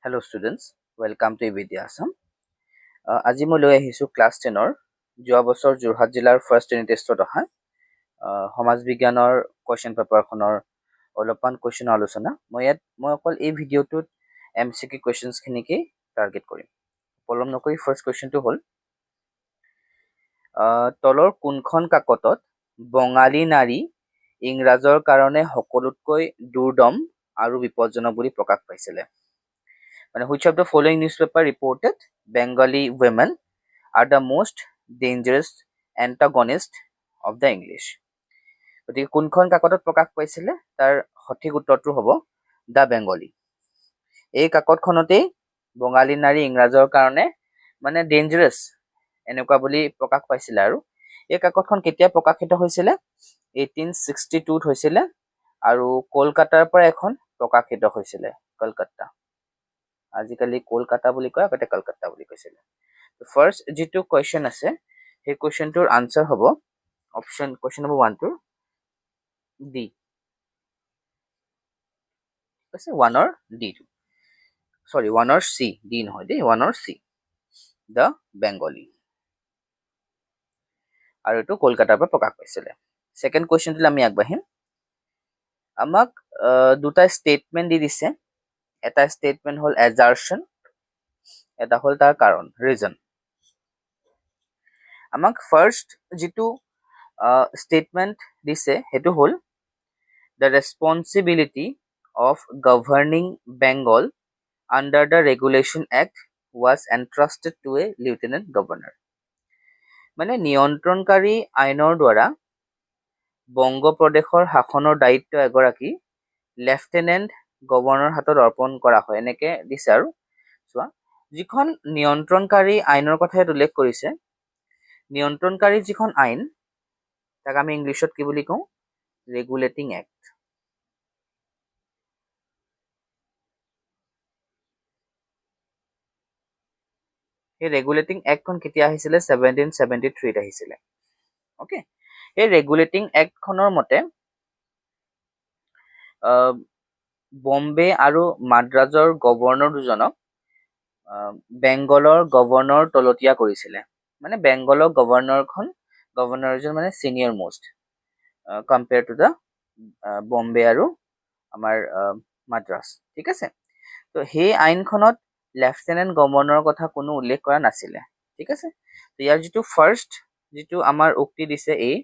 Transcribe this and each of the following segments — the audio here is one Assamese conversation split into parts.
Hello students, welcome to Vidya Assam. আজি মই লৈ আহিছোঁ ক্লাছ 10ৰ যোৱা বছৰ যোৰহাট জিলাৰ ফাৰ্ষ্ট ইউনিট টেষ্টত অহা সমাজ বিজ্ঞানৰ কুৱেশ্যন পেপাৰখনৰ অলপমান কুৱেশ্যনৰ আলোচনা। মই অকল এই ভিডিঅ'টোত MCQ কুৱেশ্যনছখিনিকেই টাৰ্গেট কৰিম। পলম নকৰি ফাৰ্ষ্ট কুৱেশ্যনটো হ'ল তলৰ কোনখন কাকতত বঙালী নাৰী ইংৰাজৰ কাৰণে সকলোতকৈ দুৰ্দম আৰু বিপদজনক বুলি প্ৰকাশ পাইছিলে। মানে which of the following newspaper reported Bengali women are the most dangerous antagonist of the English? গতিকে কোনখন কাকতত প্ৰকাশ পাইছিলে তাৰ সঠিক উত্তৰটো হ'ব দ্য বেংগলী। এই কাকতখনতেই বঙালী নাৰী ইংৰাজৰ কাৰণে মানে ডেঞ্জাৰাছ এনেকুৱা বুলি প্ৰকাশ পাইছিলে। আৰু এই কাকতখন কেতিয়া প্ৰকাশিত হৈছিলে? 1862ত হৈছিলে আৰু কলকাতাৰ পৰা এখন প্ৰকাশিত হৈছিলে, কলকাতা। আজিকালি কলকাতা বুলি কয়, আগতে কলকাতা বুলি কৈছিলে। ফাৰ্ষ্ট যিটো কুৱেশ্যন আছে সেই কুৱেশ্যনটোৰ আনচাৰ হ'ব অপশ্যন কুৱেশ্যন নম্বৰ 1টোৰ ডি। আছে 1ৰ ডি, চৰি 1ৰ চি, ডি নহয় দেই, 1ৰ চি, দ্য বেংগলী। আৰু এইটো কলকাতাৰ পৰা প্ৰকাশ পাইছিলে। ছেকেণ্ড কুৱেশ্যনটোলৈ আমি আগবাঢ়িম। আমাক দুটা ষ্টেটমেণ্ট দি দিছে। এটা ষ্টেটমেণ্ট হ'ল এজাৰ্চন, এটা হ'ল তাৰ কাৰণ, ৰিজন। আমাক ফাৰ্ষ্ট যিটো ষ্টেটমেণ্ট দিছে সেইটো হ'ল the responsibility of governing Bengal under the regulation act was entrusted to a lieutenant governor. মানে নিয়ন্ত্ৰণকাৰী আইনৰ দ্বাৰা বংগ প্ৰদেশৰ শাসনৰ দায়িত্ব এগৰাকী লেফটেনেণ্ট গভৰ্ণৰৰ হাতত অৰ্পণ কৰা হয়, এনেকে দিছে। আৰু চোৱা, যিখন নিয়ন্ত্ৰণকাৰী আইনৰ কথা ইয়াত উল্লেখ কৰিছে, নিয়ন্ত্ৰণকাৰী যিখন আইন তাক আমি ইংলিছত কি বুলি কওঁ? Regulating act. এই ৰেগুলেটিং এক্টখন কেতিয়া আহিছিলে? 1773ত আহিছিলে। অ'কে, এই ৰেগুলেটিং এক্টখনৰ মতে বম্বে আৰু মাদ্ৰাজৰ গভৰ্ণৰ দুজনক বেংগলৰ গভৰ্ণৰ তলতীয়া কৰিছিলে। মানে বেংগলৰ গভৰ্ণৰজন মানে senior most compare to the Bombay আৰু আমাৰ মাদ্ৰাজ। ঠিক আছে, তো সেই আইনখনত লেফটেনেণ্ট গভৰ্ণৰৰ কথা কোনো উল্লেখ কৰা নাছিলে। ঠিক আছে, তো ইয়াৰ যিটো ফাৰ্ষ্ট যিটো আমাৰ উক্তি দিছে, এই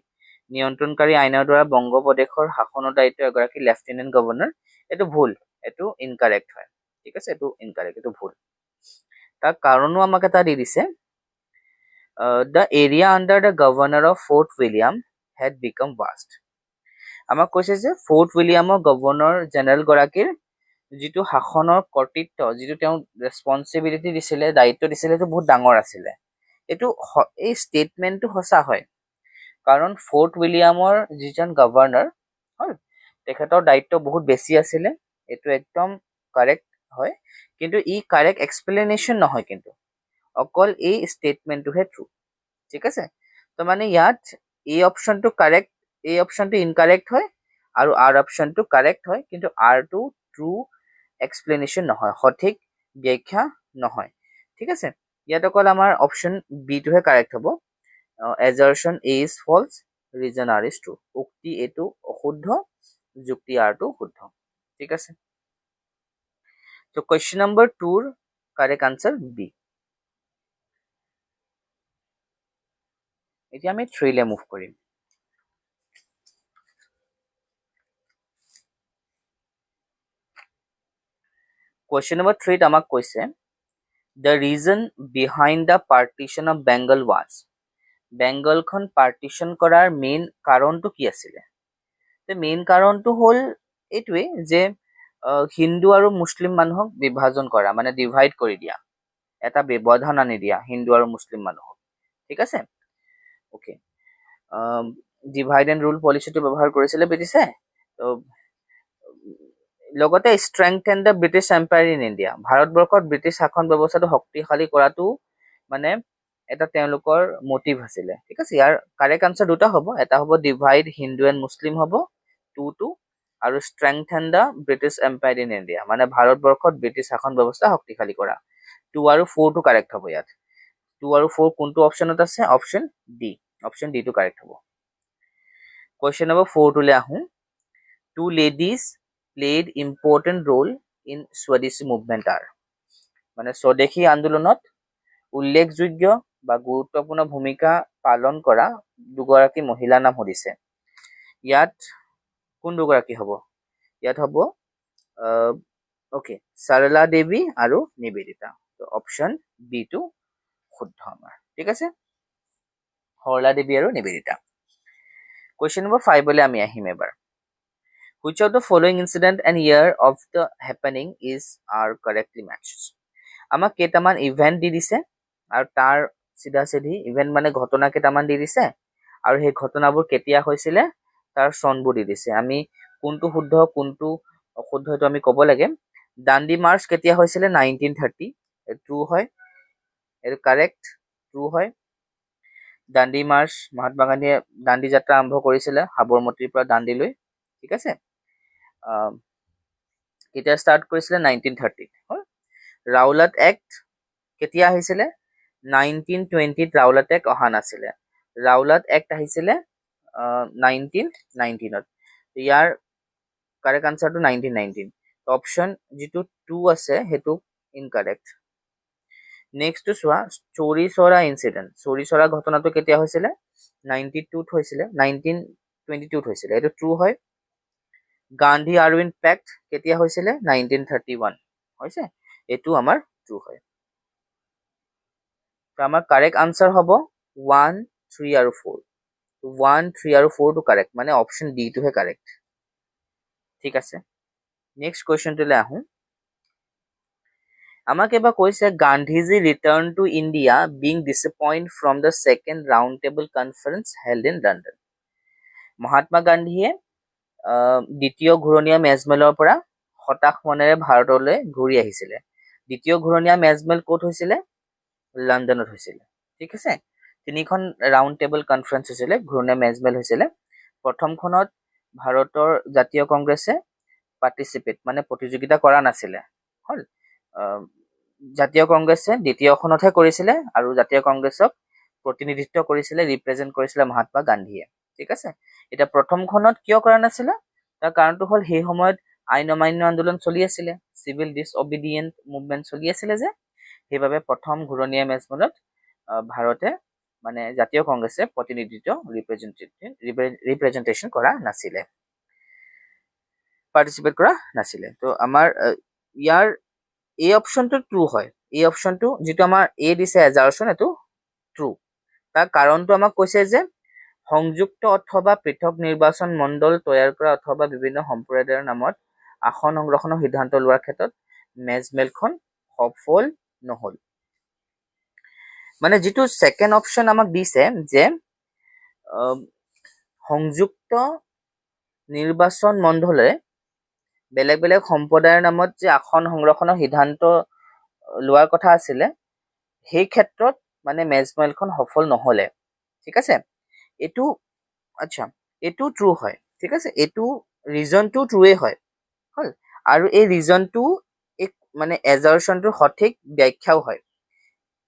নিয়ন্ত্ৰণকাৰী আইনৰ দ্বাৰা বংগ প্ৰদেশৰ শাসনৰ দায়িত্ব এগৰাকী লেফটেনেণ্ট গভৰ্ণৰ, এইটো ভুল, এইটো ইনকাৰেক্ট হয়। ঠিক আছে, এইটো ইনকাৰেক্ট, এইটো ভুল। তাৰ কাৰণো আমাক এটা দি দিছে, the area under the governor of Fort William had became vast. আমাক কৈছে যে ফৰ্ট উইলিয়ামৰ গভৰ্ণৰ জেনেৰেল গৰাকীৰ যিটো শাসনৰ কৰ্তৃত্ব, যিটো তেওঁ ৰেছপনচিবিলিটি দিছিলে, দায়িত্ব দিছিলে, সেইটো বহুত ডাঙৰ আছিলে। এই ষ্টেটমেণ্টটো সঁচা হয়, কাৰণ ফৰ্ট উইলিয়ামৰ যিজন গভৰ্ণৰ হয় তেখেতৰ দায়িত্ব বহুত বেছি আছিলে। এইটো একদম কাৰেক্ট হয়, কিন্তু ই কাৰেক্ট এক্সপ্লেনেশ্যন নহয়, কিন্তু অকল এই ষ্টেটমেণ্টটোহে ট্ৰু। ঠিক আছে, তো মানে ইয়াত এই অপশ্যনটো কাৰেক্ট, এই অপশ্যনটো ইনকাৰেক্ট হয়, আৰু আৰ অপশ্যনটো কাৰেক্ট হয়, কিন্তু আৰটো ট্ৰু এক্সপ্লেনেশ্যন নহয়, সঠিক ব্যাখ্যা নহয়। ঠিক আছে, ইয়াত অকল আমাৰ অপশ্যন বিটোহে কাৰেক্ট হ'ব। Assertion A is false, reason R is true. উক্তি এইটো অশুদ্ধ, যুক্তি আৰটো শুদ্ধ। ঠিক আছে, তো কুৱেশ্যন নম্বৰ 2ৰ কাৰেক্ট আনচাৰ বি। এতিয়া আমি 3লে মুভ কৰিম। কুৱেশ্যন নম্বৰ 3ত আমাক কৈছে the reason behind the partition of Bengal was. বেংগলখন পাৰ্টিশ্যন কৰাৰ মেইন কাৰণটো কি আছিলে? মেইন কাৰণটো হ'ল এইটোৱে যে হিন্দু আৰু মুছলিম মানুহক বিভাজন কৰা, মানে ডিভাইড কৰি দিয়া, এটা ব্যৱধান আনি দিয়া হিন্দু আৰু মুছলিম মানুহক। ঠিক আছে, অ'কে, ডিভাইড এণ্ড ৰুল পলিচিটো ব্যৱহাৰ কৰিছিলে ব্ৰিটিছে। লগতে strengthen the British empire in India, ভাৰতবৰ্ষত ব্ৰিটিছ শাসন ব্যৱস্থাটো শক্তিশালী কৰাটো মানে এটা তেওঁলোকৰ মটিভ আছিলে। ঠিক আছে, ইয়াৰ কাৰেক্ট আনচাৰ দুটা হ'ব, এটা হ'ব ডিভাইড হিন্দু এণ্ড মুছলিম হ'ব, 2টো আৰু strengthen the British Empire in India, মানে ভাৰতবৰ্ষত ব্ৰিটিছ শাসন ব্যৱস্থা শক্তিশালী কৰা। 2 আৰু 4 টো কাৰেক্ট হ'ব ইয়াত। 2 আৰু 4 কোনটো অপশ্যনত আছে? Option D. অপশ্যন ডি টো কাৰেক্ট হ'ব। কুৱেশ্যন নম্বৰ 4 টোলৈ আহোঁ। 2 ladies played important role in Swadeshi movement are, মানে স্বদেশী আন্দোলনত উল্লেখযোগ্য বা গুৰুত্বপূৰ্ণ ভূমিকা পালন কৰা দুগৰাকী মহিলাৰ নাম সুধিছে। ইয়াত কোন দুগৰাকী হ'ব? ইয়াত হ'ব অ'কে, সৰলা দেৱী আৰু নিবেদিতা। অপশ্যন বি টো শুদ্ধ আমাৰ। ঠিক আছে, সৰলা দেৱী আৰু নিবেদিতা। কুৱেশ্যন নম্বৰ 5 লৈ আমি আহিম এবাৰ। Which of the following incident and year of the happening is are correctly matched? আমাক কেইটামান ইভেন্ট দি দিছে আৰু তাৰ চিধা চিধি ইভেন্ট মানে ঘটনা কেইটামান দি দিছে আৰু সেই ঘটনাবোৰ কেতিয়া হৈছিলে তাৰ চনবোৰ দি দিছে। আমি কোনটো শুদ্ধ কোনটো অশুদ্ধ এইটো আমি ক'ব লাগে। দাণ্ডি মাৰ্চ কেতিয়া হৈছিলে? 1930, ট্ৰু হয়, এইটো কাৰেক্ট, ট্ৰু হয়। দাণ্ডি মাৰ্চ, মহাত্মা গান্ধীয়ে দাণ্ডি যাত্ৰা আৰম্ভ কৰিছিলে সাবৰমতীৰ পৰা দাণ্ডিলৈ। ঠিক আছে, কেতিয়া ষ্টাৰ্ট কৰিছিলে? 1930 হয়। ৰাওলাট এক্ট কেতিয়া আহিছিলে? 1920ত ৰাওলাট এক্ট অহা নাছিলে। ৰাওলাট এক্ট আহিছিলে 1919ত। ইয়াৰ কাৰেক্ট আনচাৰটো 1919। অপশ্যন যিটো 2 আছে সেইটো ইনকাৰেক্ট। নেক্সটটো চোৱা, চৌৰি চৌৰা ইনচিডেণ্ট। চৌৰি চৌৰা ঘটনাটো কেতিয়া হৈছিলে? 1922ত হৈছিলে, 1922ত হৈছিলে, এইটো ট্ৰু হয়। গান্ধী আৰউইন পেক্ট কেতিয়া হৈছিলে? 1931 হৈছে, এইটো আমাৰ ট্ৰু হয়। তো আমাৰ কাৰেক্ট আনচাৰ হ'ব 1, 3 আৰু 4। 1, 3 আৰু 4 টো কাৰেক্ট, মানে অপশ্যন ডি টোহে কাৰেক্ট। ঠিক আছে, নেক্সট কুৱেশ্যনটোলৈ আহোঁ। আমাক এবাৰ কৈছে Gandhiji return to India being disappointed from the second round table conference held in London. Mahatma গান্ধীয়ে দ্বিতীয় ঘূৰণীয়া মেজমেলৰ পৰা হতাশ মনেৰে ভাৰতলৈ ঘূৰি আহিছিলে। দ্বিতীয় ঘূৰণীয়া মেজমেল ক'ত হৈছিলে? লণ্ডনত হৈছিলে। ঠিক আছে, 3খন ৰাউণ্ড টেবল কনফাৰেন্স হৈছিলে, ঘূৰণীয়া মেজমেল হৈছিলে। প্ৰথমখনত ভাৰতৰ জাতীয় কংগ্ৰেছে পাৰ্টিচিপেট মানে প্ৰতিযোগিতা কৰা নাছিলে। হ'ল, জাতীয় কংগ্ৰেছে দ্বিতীয়খনতহে কৰিছিলে আৰু জাতীয় কংগ্ৰেছক প্ৰতিনিধিত্ব কৰিছিলে, ৰিপ্ৰেজেণ্ট কৰিছিলে মহাত্মা গান্ধীয়ে। ঠিক আছে, এতিয়া প্ৰথমখনত কিয় কৰা নাছিলে? তাৰ কাৰণটো হ'ল সেই সময়ত আইন অমান্য আন্দোলন চলি আছিলে, চিভিল ডিছঅবিডিয়েণ্ট মুভমেণ্ট চলি আছিলে যে, সেইবাবে প্ৰথম ঘূৰণীয়া মেজমেলত ভাৰতে মানে জাতীয় কংগ্ৰেছে প্ৰতিনিধিত্ব ৰিপ্ৰেজেণ্টেশ্যন কৰা নাছিলে, পাৰ্টিচিপেট কৰা নাছিলে। তো আমাৰ ইয়াৰ এই অপশ্যনটো ট্ৰু হয়। এই অপশ্যনটো যিটো আমাৰ এ দিছে এজাৰচন, এইটো ট্ৰু। তাৰ কাৰণটো আমাক কৈছে যে সংযুক্ত অথবা পৃথক নিৰ্বাচন মণ্ডল তৈয়াৰ কৰা অথবা বিভিন্ন সম্প্ৰদায়ৰ নামত আসন সংৰক্ষণৰ সিদ্ধান্ত লোৱাৰ ক্ষেত্ৰত মেজমেলখন সফল নহ'ল। মানে যিটো ছেকেণ্ড অপশ্যন আমাক দিছে যে সংযুক্ত নিৰ্বাচন মণ্ডলে বেলেগ বেলেগ সম্প্ৰদায়ৰ নামত যে আসন সংৰক্ষণৰ সিদ্ধান্ত লোৱাৰ কথা আছিলে, সেই ক্ষেত্ৰত মানে মেজমেলখন সফল নহ'লে। ঠিক আছে, এইটো আচ্ছা, এইটো ট্ৰু হয়। ঠিক আছে, এইটো ৰিজনটো ট্ৰুৱে হয়। হ'ল, আৰু এই ৰিজনটো মানে এজাৰচনটোৰ সঠিক ব্যাখ্যাও হয়।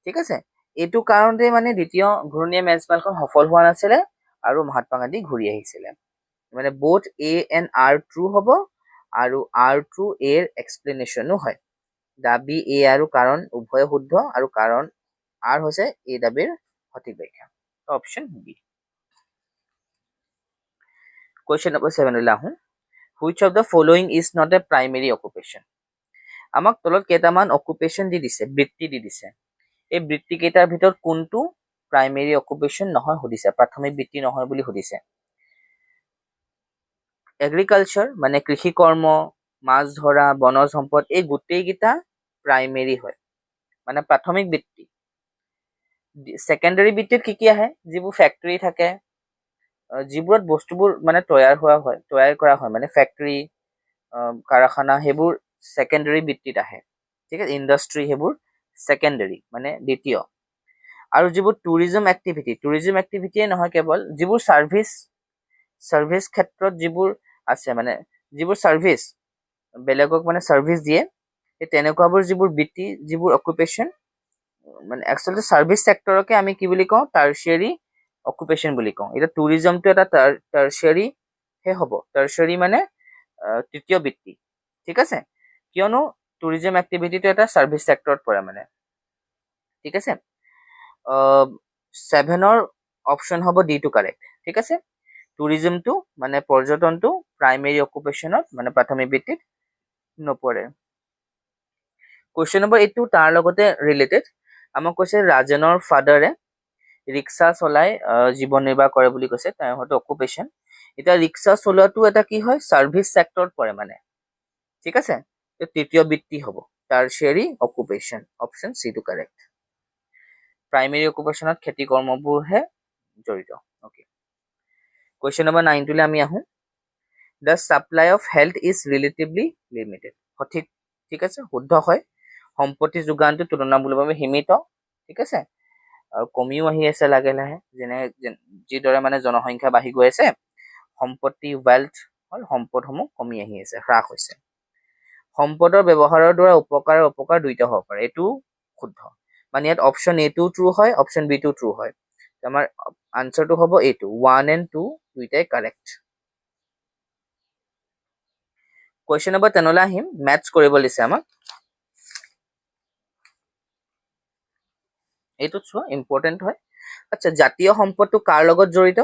ঠিক আছে, এইটো কাৰণতে মানে দ্বিতীয় ঘূৰণীয়া মেজমেলখন সফল হোৱা নাছিলে আৰু মহাত্মা গান্ধী ঘূৰি আহিছিলে। মানে both A and R true হ'ব আৰু আৰ ট্ৰু এৰ এক্সপ্লেনেশ্যনো হয়। দাবী এ আৰু কাৰণ উভয় শুদ্ধ আৰু কাৰণ আৰ হৈছে এই দাবীৰ সঠিক ব্যাখ্যা। Option B. কুৱেশ্যন নম্বৰ 7 লৈ আহোঁ। Which of the following is not a primary occupation. আমাক তলত কেইটামান অকুপেশ্যন দি দিছে, বৃত্তি দি দিছে। এই বৃত্তি কেইটাৰ ভিতৰত কোনটো প্ৰাইমেৰী অকুপেশ্যন নহয় সুধিছে, প্ৰাথমিক বৃত্তি নহয় বুলি সুধিছে। এগ্ৰিকালচাৰ মানে কৃষি কৰ্ম, মাছ ধৰা, বনজ সম্পদ, এই গোটেইকেইটা প্ৰাইমেৰী হয়, মানে প্ৰাথমিক বৃত্তি। ছেকেণ্ডাৰী বৃত্তিত কি আহে? যিবোৰ ফেক্টৰী থাকে, যিবোৰত বস্তুবোৰ মানে তৈয়াৰ কৰা হয়, মানে ফেক্টৰী, কাৰখানা, সেইবোৰ ছেকেণ্ডাৰী বৃত্তিত আহে। ঠিক আছে, ইণ্ডাষ্ট্ৰী, সেইবোৰ ছেকেণ্ডাৰী মানে দ্বিতীয়। আৰু যিবোৰ টুৰিজম এক্টিভিটিয়ে নহয়, কেৱল যিবোৰ ছাৰ্ভিচ ক্ষেত্ৰত যিবোৰ আছে, মানে যিবোৰ চাৰ্ভিচ, বেলেগক মানে চাৰ্ভিচ দিয়ে, সেই তেনেকুৱাবোৰ যিবোৰ বৃত্তি, যিবোৰ অকুপেশ্যন, মানে একচুৱেলি চাৰ্ভিচ ছেক্টৰকে আমি কি বুলি কওঁ, টাৰ্চিয়াৰী অকুপেশ্যন বুলি কওঁ। এতিয়া টুৰিজমটো এটা টাৰ্চিয়াৰী হে হ'ব, টাৰ্চিয়াৰী মানে তৃতীয় বৃত্তি, ঠিক আছে, কিয়নো টুৰিজম এক্টিভিটিটো এটা চাৰ্ভিচ ছেক্টৰত পৰে মানে, ঠিক আছে। 7ৰ অপশ্যন হ'ব D2 কাৰেক্ট, ঠিক আছে। টুৰিজমটো মানে পৰ্যটনটো প্ৰাইমেৰী অকুপেশ্যনত মানে প্ৰাথমিক বৃত্তিত নপৰে। কুৱেশ্যন নম্বৰ 8 তাৰ লগতে ৰিলেটেড। আমাক কৈছে ৰাজেনৰ ফাদাৰে ৰিক্সা চলাই জীৱন নিৰ্বাহ কৰে বুলি কৈছে, তেওঁৰ হয়তো অকুপেশ্যন। এতিয়া ৰিক্সা চলোৱাটো এটা কি হয়, চাৰ্ভিচ ছেক্টৰত পৰে মানে, ঠিক আছে। তৃতীয় বৃত্তি হ'ব tertiary occupation, option C2 correct. Primary অকুপেশ্যনত খেতি কৰ্মবোৰহে জড়িত। অ'কে, কুৱেশ্যন নম্বৰ 9 আমি আহোঁ। The supply of health is relatively limited, সঠিক, ঠিক আছে, শুদ্ধ হয়। সম্পত্তি যোগানটো তুলনামূলকভাৱে সীমিত, ঠিক আছে, আৰু কমিও আহি আছে লাহে লাহে, যিদৰে মানে জনসংখ্যা বাঢ়ি গৈ আছে, সম্পত্তি ৱেল্থ সম্পদসমূহ কমি আহি আছে, হ্ৰাস হৈছে। সম্পদৰ ব্যৱহাৰৰ দ্বাৰা উপকাৰ আৰু অপকাৰ দুইটা হ'ব পাৰে, এইটো শুদ্ধ। মানে ইয়াত অপশ্যন A2 ট্ৰু হয়, অপশ্যন B2 ট্ৰু হয়। আমাৰ আনচাৰটো হ'ব A2, 1 and 2 দুইটাই কাৰেক্ট। কুৱেশ্যন নম্বৰ 10 আহিম। মেথছ কৰিব দিছে আমাক। এইটো চোৱা, ইম্পৰ্টেণ্ট হয়। আচ্ছা, জাতীয় সম্পদটো কাৰ লগত জড়িত?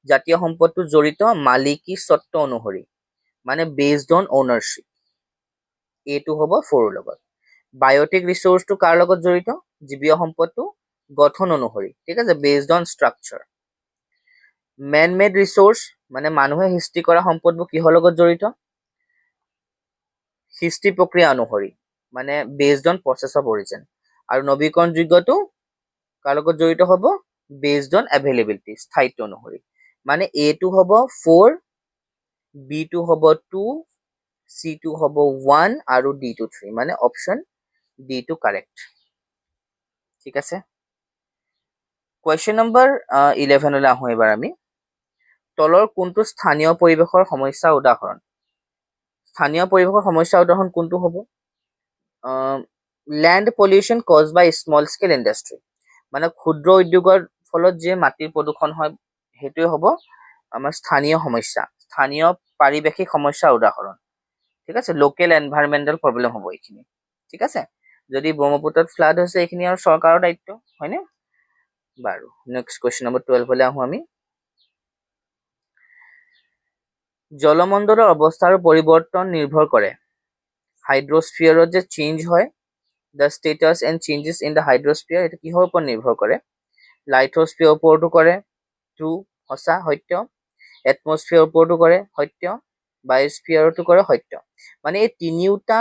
জাতীয় সম্পদটো জড়িত মালিকী স্বত্ব অনুসৰি, মানে বেছড অন অ'নাৰশ্বিপ। এইটো হ'ব 4ৰ লগত। বায়'টিক ৰিচোৰ্চটো কাৰ লগত জড়িত? জীৱীয় সম্পদটো গঠন অনুসৰি, ঠিক আছে, based on structure. Man made resources মানে মানুহে সৃষ্টি কৰা সম্পদবোৰ কিহৰ লগত জড়িত? সৃষ্টি প্ৰক্ৰিয়া অনুসৰি, মানে based on process of origin. আৰু নৱীকৰণযোগ্যটো কাৰ লগত জড়িত হ'ব? বেছড অন এভেইলেবিলিটি, স্থায়িত্ব অনুসৰি। মানে A2 হ'ব 4, B2 হ'ব 2, C2 হ'ব 1 আৰু D2 3, মানে অপশ্যন D2 কাৰেক্ট, ঠিক আছে। কুৱেশ্যন নম্বৰ 11 আহোঁ এইবাৰ আমি। তলৰ কোনটো স্থানীয় পৰিৱেশৰ সমস্যা উদাহৰণ? স্থানীয় পৰিৱেশৰ সমস্যা উদাহৰণ কোনটো হ'ব? লেণ্ড পলিউশ্যন কজ বাই স্মল স্কেল ইণ্ডাষ্ট্ৰি, মানে ক্ষুদ্ৰ উদ্যোগৰ ফলত যে মাটিৰ প্ৰদূষণ হয়, সেইটোৱে হ'ব আমাৰ স্থানীয় সমস্যা, স্থানীয় পাৰিৱেশিক সমস্যা উদাহৰণ, ঠিক আছে। লোকেল এনভাইৰনমেণ্টেল প্ৰব্লেম হ'ব এইখিনি, ঠিক আছে। যদি ব্ৰহ্মপুত্ৰত ফ্লাড হৈছে, এইখিনি আৰু চৰকাৰৰ দায়িত্ব, হয়নে? বাৰু, নেক্সট কুৱেশ্যন নম্বৰ 12 আহোঁ আমি। জলমণ্ডলৰ অৱস্থাৰ পৰিৱৰ্তন নিৰ্ভৰ কৰে হাইড্ৰস্ফিয়াৰত যে চেঞ্জ হয়, the status and changes in the hydrosphere, এইটো কিহৰ ওপৰত নিৰ্ভৰ কৰে? লাইথস্ফিয়াৰ ওপৰতো কৰে, ট্ৰু, সঁচা, সত্য। এটমস্ফিয়াৰ ওপৰতো কৰে, সত্য। বায়ুস্ফিয়াৰতো কৰে, সত্য। মানে এই তিনিওটা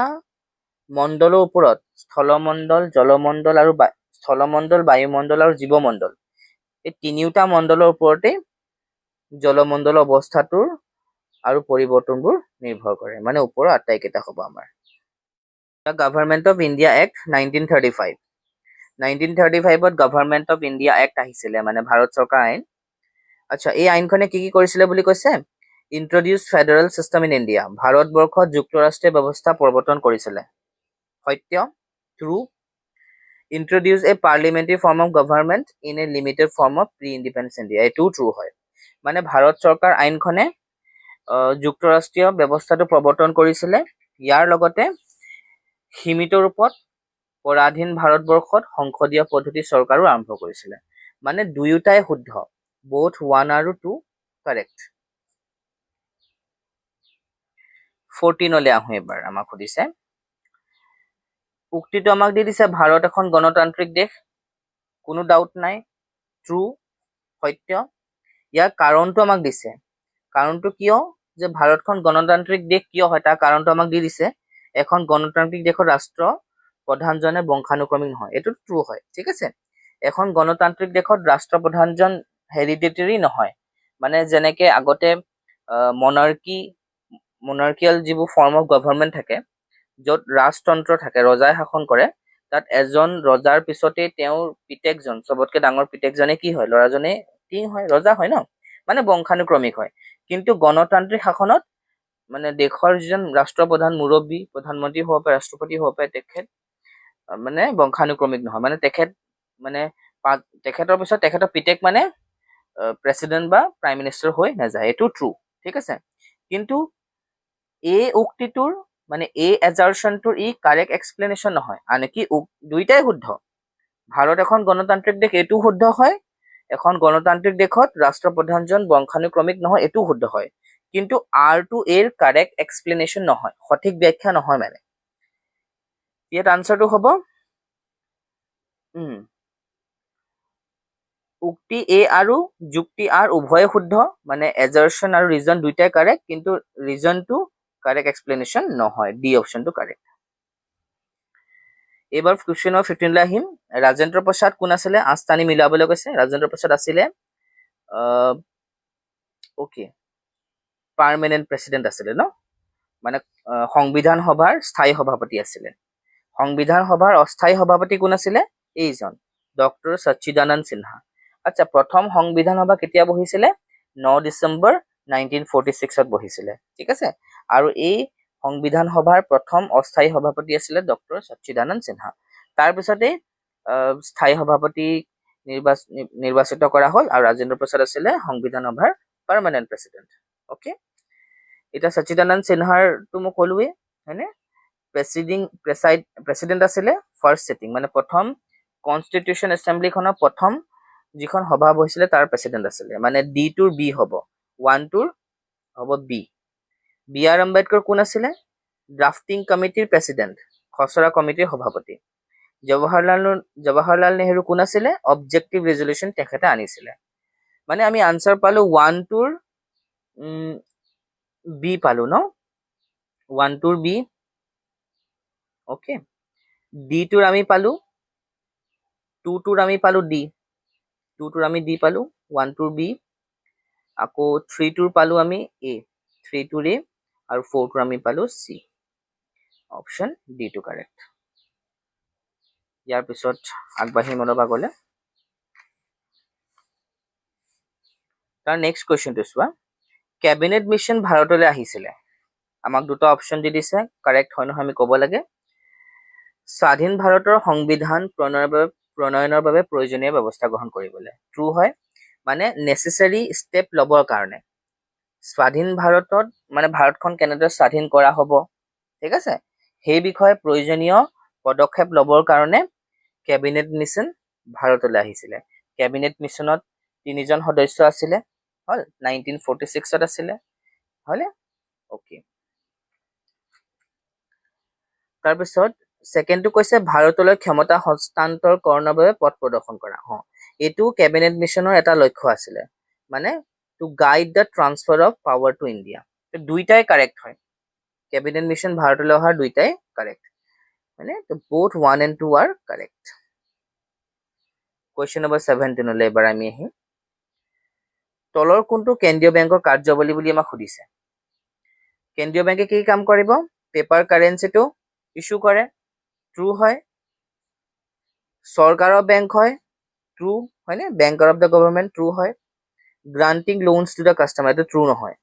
মণ্ডলৰ ওপৰত, স্থলমণ্ডল, জলমণ্ডল আৰু স্থলমণ্ডল, বায়ুমণ্ডল আৰু জীৱমণ্ডল, এই তিনিওটা মণ্ডলৰ ওপৰতে জলমণ্ডলৰ অৱস্থাটোৰ আৰু পৰিৱৰ্তনবোৰ নিৰ্ভৰ কৰে, মানে ওপৰৰ আটাইকেইটা হ'ব আমাৰ। গভৰ্ণমেণ্ট অফ ইণ্ডিয়া এক্ট 1935, 1935ত গভৰ্ণমেণ্ট অফ ইণ্ডিয়া এক্ট আহিছিলে, মানে ভাৰত চৰকাৰ আইন। আচ্ছা, এই আইনখনে কি কি কৰিছিলে বুলি কৈছে? Introduce federal system in India, ভাৰতবৰ্ষত যুক্তৰাষ্ট্ৰীয় ব্যৱস্থা প্ৰৱৰ্তন কৰিছিলে, সত্য, true. Introduce A parliamentary form of government in a limited form of pre independence India, এইটোও ট্ৰু হয়। মানে ভাৰত চৰকাৰ আইনখনে যুক্তৰাষ্ট্ৰীয় ব্যৱস্থাটো প্ৰৱৰ্তন কৰিছিলে, ইয়াৰ লগতে সীমিত ৰূপত পৰাধীন ভাৰতবৰ্ষত সংসদীয় পদ্ধতি চৰকাৰো আৰম্ভ কৰিছিলে, মানে দুয়োটাই শুদ্ধ, both 1 আৰু 2 কাৰেক্ট। 14 আহোঁ এইবাৰ। আমাক সুধিছে, উক্তিটো আমাক দি দিছে ভাৰত এখন গণতান্ত্ৰিক দেশ, কোনো ডাউট নাই, ট্ৰু, সত্য। ইয়াৰ কাৰণটো আমাক দিছে, কাৰণটো কিয় যে ভাৰতখন গণতান্ত্ৰিক দেশ কিয় হয় তাৰ কাৰণটো আমাক দি দিছে। এখন গণতান্ত্ৰিক দেশৰ ৰাষ্ট্ৰ প্ৰধানজনে বংশানুক্ৰমিক নহয়, এইটো ট্ৰু হয়, ঠিক আছে। এখন গণতান্ত্ৰিক দেশত ৰাষ্ট্ৰপ্ৰধানজন হেৰিডিটেৰী নহয়, মানে যেনেকে আগতে মনাৰ্কিয়েল যিবোৰ ফৰ্ম অফ গভৰ্ণমেণ্ট থাকে, য'ত ৰাজতন্ত্ৰ থাকে, ৰজাই শাসন কৰে, তাত এজন ৰজাৰ পিছতে তেওঁৰ পিতেকজন, চবতকে ডাঙৰ পিতেকজনে কি হয়? ল'ৰাজনে কিং হয়, ৰজা হয় ন, মানে বংশানুক্ৰমিক হয়। কিন্তু গণতান্ত্ৰিক শাসনত মানে দেশৰ যিজন ৰাষ্ট্ৰপ্ৰধান মুৰব্বী প্ৰধানমন্ত্ৰী হ'ব পাৰে ৰাষ্ট্ৰপতি হ'ব পাৰে তেখেত মানে বংশানুক্ৰমিক নহয় মানে তেখেতৰ পিছত তেখেতৰ পিতেক মানে প্ৰেচিডেণ্ট বা প্ৰাইম মিনিষ্টাৰ হৈ নাযায় এইটো ট্ৰু ঠিক আছে কিন্তু এই উক্তিটোৰ মানে এই এজাৰশ্যনটোৰ ই কাৰেক্ট এক্সপ্লেনেশ্যন নহয় আনকি দুইটাই শুদ্ধ ভাৰত এখন গণতান্ত্ৰিক দেশ এইটো শুদ্ধ হয় এখন গণতান্ত্ৰিক দেশত ৰাষ্ট্ৰপ্ৰধানজন বংশানুক্ৰমিক নহয় এইটো শুদ্ধ হয় কিন্তু আৰটো এৰ কাৰেক্ট এক্সপ্লেনেশ্যন নহয় সঠিক ব্যাখ্যা নহয় মানে ইয়াত আনসাৰটো হ'ব উক্তি এ আৰু যুক্তি আৰ উভয়ে শুদ্ধ মানে এজাৰশ্যন আৰু ৰিজন দুইটাই কাৰেক্ট কিন্তু ৰিজনটো কাৰেক্ট এক্সপ্লেনেশ্যন নহয় ডি অপশ্যনটো কাৰেক্ট এইবাৰ কুৱেশ্যন নম্বৰ 15 লৈ আহিম ৰাজেন্দ্ৰ প্ৰসাদ কোন আছিলে আস্থানি মিলাবলৈ কৈছে ৰাজেন্দ্ৰ প্ৰসাদ আছিলে ওকে পাৰ্মানেণ্ট প্ৰেচিডেণ্ট আছিলে ন মানে সংবিধান সভাৰ স্থায়ী সভাপতি আছিলে সংবিধান সভাৰ অস্থায়ী সভাপতি কোন আছিলে এইজন ডক্টৰ সচ্চিদানন্দ সিনহা আচ্ছা প্ৰথম সংবিধান সভা কেতিয়া বহিছিলে 9 ডিচেম্বৰ 1946ত বহিছিলে ঠিক আছে আৰু এই সংবিধান সভাৰ প্ৰথম অস্থায়ী সভাপতি আছিলে ডক্টৰ সচ্চিদানন্দ সিনহা তাৰ পিছতে স্থায়ী সভাপতি নিৰ্বাচিত কৰা হ'ল আৰু ৰাজেন্দ্ৰ প্ৰসাদ আছিলে সংবিধান সভাৰ পাৰ্মানেণ্ট প্ৰেচিডেণ্ট ওকে এটা সচ্চিদানন্দ সিনহাৰটো মই ক'লোৱে হয়নে প্ৰেচিডেণ্ট আছিলে ফাৰ্ষ্ট সিটিং মানে প্ৰথম কনষ্টিটিউশ্যন এছেম্বলিখনৰ প্ৰথম যিখন সভা বহিছিলে তাৰ প্ৰেচিডেণ্ট আছিলে মানে ডি টুৰ বি হ'ব 1 টুৰ হ'ব বি বি আৰ আম্বেদকাৰ কোন আছিলে ড্ৰাফটিং কমিটিৰ প্ৰেচিডেণ্ট খচৰা কমিটিৰ সভাপতি জৱাহৰলাল নেহৰু কোন আছিলে অবজেক্টিভ ৰেজলিউশ্যন তেখেতে আনিছিলে মানে আমি আনসাৰ পালো 1 টুৰ বি পালো ন 1 টুৰ বি ওকে ডি টুৰ আমি পালো 2 টুৰ আমি পালো ডি 2 টুৰ আমি ডি পালো 1 টুৰ বি আকৌ 3 টুৰ পালো আমি এ 3 টুৰ এ আৰু 4 টুৰ আমি পালো C option D too correct ইয়াৰ পিছত আগবাঢ়িম অলপ আগলৈ তাৰ নেক্সট কুৱেশ্যনটো চোৱা কেবিনেট মিছন ভাৰতলৈ আহিছিলে আমাক দুটা অপশ্যন দি দিছে কাৰেক্ট হয় নহয় আমি ক'ব লাগে স্বাধীন ভাৰতৰ সংবিধান প্ৰণয়নৰ বাবে প্ৰয়োজনীয় ব্যৱস্থা গ্ৰহণ কৰিবলৈ ট্ৰু হয় মানে নেচেচাৰী ষ্টেপ ল'বৰ কাৰণে স্বাধীন ভাৰতত মানে ভাৰতখন কেনেদৰে স্বাধীন কৰা হ'ব ঠিক আছে সেই বিষয়ে প্ৰয়োজনীয় পদক্ষেপ ল'বৰ কাৰণে কেবিনেট মিছন ভাৰতলৈ আহিছিলে কেবিনেট মিছনত 3জন সদস্য আছিলে হল 1946ত আছিলে হলে ওকে তাৰপিছত সেকেন্ডটো কৈছে ভাৰতলৈ ক্ষমতা হস্তান্তৰকৰণৰ বাবে পথ প্ৰদৰ্শন কৰা এইটো কেবিনেট মিছনৰ এটা লক্ষ্য আছিলে মানে to guide the transfer of power to India দুইটাই কাৰেক্ট হয় কেবিনেট মিছন ভাৰতলৈ অহাৰ দুইটাই কাৰেক্ট মানে both 1 and 2 are correct question number 17 লৈ এবাৰ আমি আহিম তলৰ কোনটো কেন্দ্ৰীয় বেংকৰ কাৰ্যাৱলী বুলি আমাক সুধিছে কেন্দ্ৰীয় বেংকে কি কাম কৰিব পেপাৰ কাৰেন্সিটো ইস্যু কৰে ট্ৰু হয় চৰকাৰৰ বেংক হয় ট্ৰু হয়নে banker of the government true হয় গ্ৰান্টিং লোনছ টু দ্য কাষ্টমাৰ এইটো ট্ৰু নহয়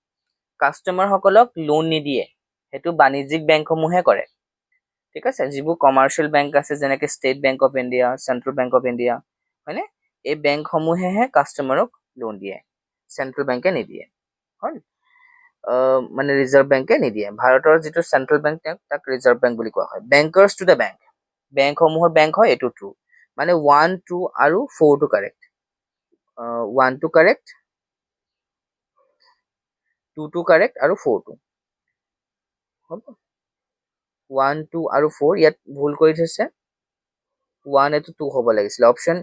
কাষ্টমাৰ সকলক লোন নিদিয়ে সেইটো বাণিজ্যিক বেংকসমূহে কৰে ঠিক আছে যিবোৰ কমাৰ্চিয়েল বেংক আছে যেনেকৈ state bank of India central bank of India হয়নে এই বেংকসমূহেহে কাষ্টমাৰক লোন দিয়ে চেণ্ট্ৰেল বেংকে নিদিয়ে হয় মানে ৰিজাৰ্ভ বেংকে নিদিয়ে ভাৰতৰ যিটো চেণ্ট্ৰেল বেংক তাক ৰিজাৰ্ভ বেংক বুলি কোৱা হয় বেংকাৰ্ছ টু দ্য বেংক বেংকসমূহৰ বেংক হয় এইটো ট্ৰু মানে 1 2 আৰু 4 টো কাৰেক্ট 1 টো কাৰেক্ট 2 টো কাৰেক্ট আৰু 4 টো হ'ব 1 2 আৰু 4 ইয়াত ভুল কৰি থৈছে 1 এটো 2 হ'ব লাগিছিল অপশ্যন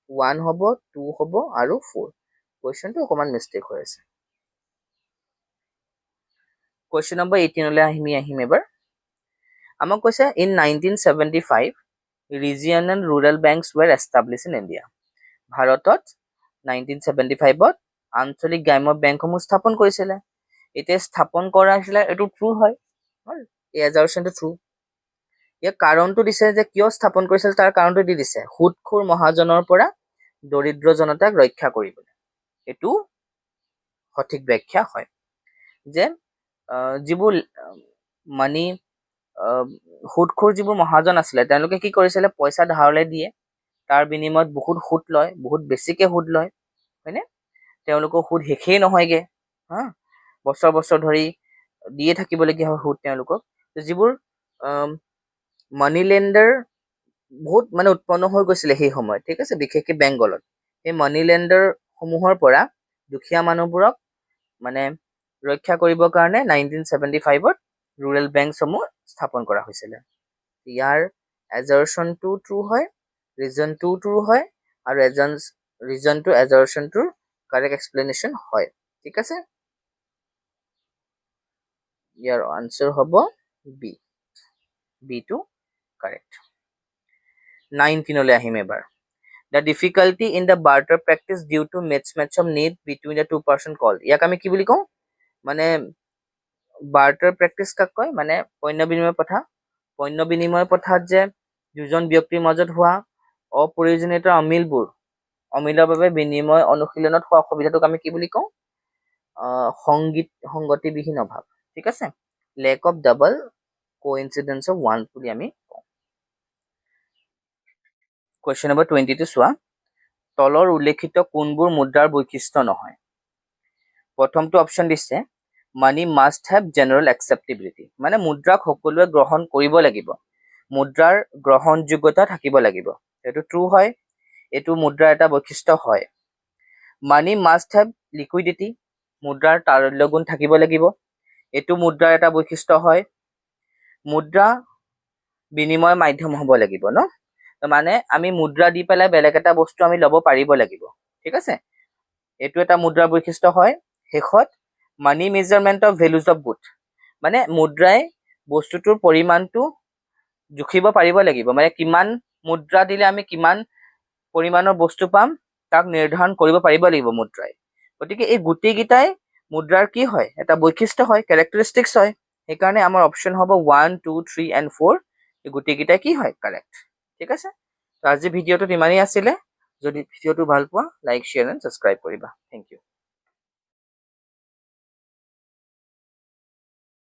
1 হ'ব 2 হ'ব আৰু 4 কুৱেশ্যনটো অকমান মিষ্টেক হৈ আছে question number 18 লৈ আহিম এবাৰ আমাক কৈছে in 1975 regional rural banks were established in India ভাৰতত 1975ত আঞ্চলিক গ্ৰাম্য বেংকসমূহ স্থাপন কৰিছিলে এতিয়া স্থাপন কৰা হৈছিলে এইটো ট্ৰু হয় এই এজাৰশ্যনটো ট্ৰু ইয়াৰ কাৰণটো দিছে যে কিয় স্থাপন কৰিছিল তাৰ কাৰণটো দি দিছে সুদখোৰ মহাজনৰ পৰা দৰিদ্ৰ জনতাক ৰক্ষা কৰিবলৈ এইটো সঠিক ব্যাখ্যা হয় যে যিবোৰ মানি সুদখোৰ যিবোৰ মহাজন আছিলে তেওঁলোকে কি কৰিছিলে, পইচা ধাৰলৈ দিয়ে, তাৰ বিনিময়ত বহুত সুদ লয়, বহুত বেছিকে সুদ লয়, হয়নে? তেওঁলোকৰ সুদ শেষেই নহয়গে, হা, বছৰ বছৰ ধৰি দিয়ে থাকিবলগীয়া হয় সুদ তেওঁলোকক। যিবোৰ মানি লেণ্ডাৰ বহুত মানে উৎপন্ন হৈ গৈছিলে সেই সময়ত, ঠিক আছে, বিশেষকৈ বেংগলত। সেই মানি লেণ্ডাৰ সমূহৰ পৰা দুখীয়া মানুহবোৰক মানে ৰক্ষা কৰিবৰ কাৰণে 1975ত ৰুৰেল বেংকসমূহ স্থাপন কৰা হৈছিলে। ইয়াৰ এজাৰশ্যনটো ট্ৰু হয়, ৰিজনটো ট্ৰু হয়, আৰু ৰিজনটো এজাৰশ্যনটোৰ কাৰেক্ট এক্সপ্লেনেশ্যন হয়, ঠিক আছে। ইয়াৰ আনসাৰ হ'ব বি, বিটো কাৰেক্ট। 19লৈ আহিম এবাৰ। The difficulty in the barter practice due to mismatch of need between the two person called, ইয়াক আমি কি বুলি কওঁ, মানে বাৰ্টাৰ প্ৰেক্টিচ কাক কয়, মানে পণ্য বিনিময় প্ৰথা। পণ্য বিনিময় প্ৰথাত যে দুজন ব্যক্তিৰ মাজত হোৱা অপ্ৰয়োজনীয়তা অমিলৰ বাবে বিনিময় অনুশীলনত হোৱা অসুবিধাটোক আমি কি বুলি কওঁ, সংগতিবিহীন অভাৱ, ঠিক আছে, lack of double coincidence of ওৱান বুলি আমি কওঁ। কুৱেশ্যন নম্বৰ 22 চোৱা, তলৰ উল্লেখিত কোনবোৰ মুদ্ৰাৰ বৈশিষ্ট্য নহয়? প্ৰথমটো অপশ্যন দিছে মানি মাষ্ট হেভ জেনেৰেল একচেপ্টেবিলিটি, মানে মুদ্ৰাক সকলোৱে গ্ৰহণ কৰিব লাগিব, মুদ্ৰাৰ গ্ৰহণযোগ্যতা থাকিব লাগিব, এইটো ট্ৰু হয়, এইটো মুদ্ৰাৰ এটা বৈশিষ্ট্য হয়। মানি মাষ্ট হেভ লিকুইডিটি, মুদ্ৰাৰ তাৰল্য গুণ থাকিব লাগিব, এইটো মুদ্ৰাৰ এটা বৈশিষ্ট্য হয়। মুদ্ৰা বিনিময় মাধ্যম হ'ব লাগিব ন, মানে আমি মুদ্ৰা দি পেলাই বেলেগ এটা বস্তু আমি ল'ব পাৰিব লাগিব, ঠিক আছে, এইটো এটা মুদ্ৰাৰ বৈশিষ্ট্য হয়। শেষত money measurement of values of good, মানে মুদ্ৰাই বস্তুটোৰ পৰিমাণটো জুখিব পাৰিব লাগিব, মানে কিমান মুদ্ৰা দিলে আমি কিমান পৰিমাণৰ বস্তু পাম তাক নিৰ্ধাৰণ কৰিব পাৰিব লাগিব মুদ্ৰাই। গতিকে এই গোটেইকেইটাই মুদ্ৰাৰ কি হয়, এটা বৈশিষ্ট্য হয়, কেৰেক্টাৰিষ্টিক্স হয়। সেইকাৰণে আমাৰ অপশ্যন হ'ব 1, 2, 3 and 4, এই গোটেইকেইটাই কি হয়, কাৰেক্ট, ঠিক আছে। আজি ভিডিঅ'টোত ইমানেই আছিলে। যদি ভিডিঅ'টো ভাল পোৱা, লাইক, শ্বেয়াৰ এণ্ড ছাবস্ক্ৰাইব কৰিবা। Thank U.